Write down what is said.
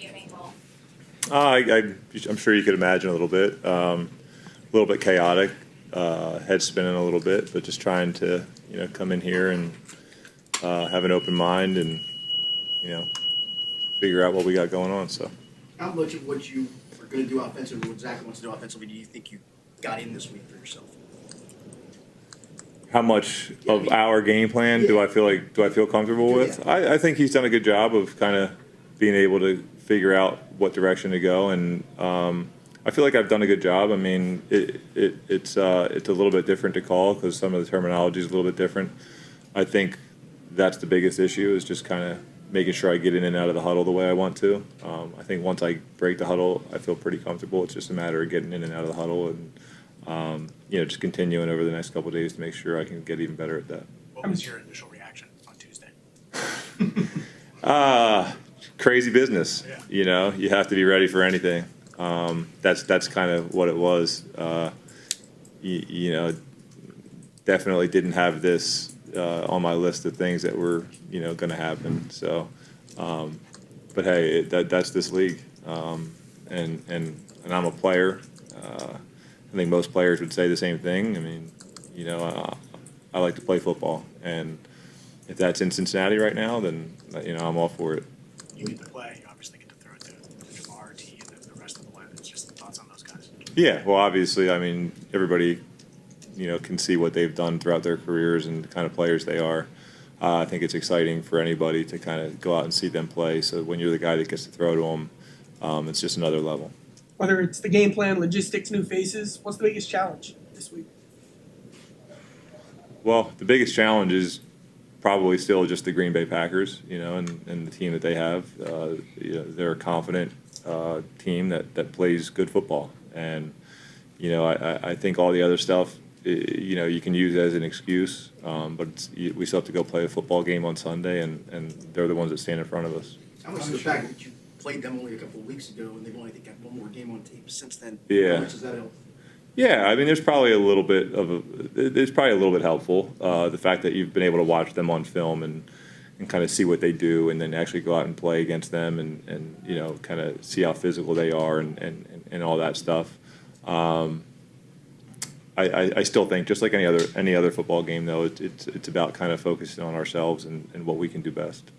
be a main goal? I'm sure you could imagine a little bit chaotic, head spinning a little bit, but just trying to come in here and have an open mind and figure out what we got going on. So, how much of what you are going to do offensively, what Zach wants to do offensively, do you think you got in this week for yourself? how much of our game plan do I feel comfortable with? I think he's done a good job of kind of being able to figure out what direction to go, and I feel like I've done a good job. I mean, it's a little bit different to call because some of the terminology is a little bit different. I think that's the biggest issue is just kind of making sure I get in and out of the huddle the way I want to. I think once I break the huddle, I feel pretty comfortable. It's just a matter of getting in and out of the huddle and just continuing over the next couple of days to make sure I can get even better at that. What was your initial reaction on Tuesday? Crazy business. Yeah. You have to be ready for anything. That's kind of what it was. Definitely didn't have this on my list of things that were going to happen. So, but hey, that's this league, and I'm a player. I think most players would say the same thing. I mean, I like to play football, and if that's in Cincinnati right now, then I'm all for it. You get to play. You obviously get to throw it to Jamar, T, and the rest of the line. It's just thoughts on those guys. Yeah, well, obviously, I mean, everybody, can see what they've done throughout their careers and the kind of players they are. I think it's exciting for anybody to kind of go out and see them play. So when you're the guy that gets to throw to them, it's just another level. Whether it's the game plan, logistics, new faces, what's the biggest challenge this week? Well, the biggest challenge is probably still just the Green Bay Packers, and the team that they have. They're a confident team that plays good football. And, I think all the other stuff, you can use as an excuse, but we still have to go play a football game on Sunday, and they're the ones that stand in front of us. How much is the fact that you played them only a couple of weeks ago and they've only got one more game on tape since then? Yeah. How much does that help? Yeah, I mean, there's probably a little bit helpful. The fact that you've been able to watch them on film and kind of see what they do, and then actually go out and play against them, and kind of see how physical they are, and all that stuff. I still think, just like any other football game, though, it's about kind of focusing on ourselves and what we can do best.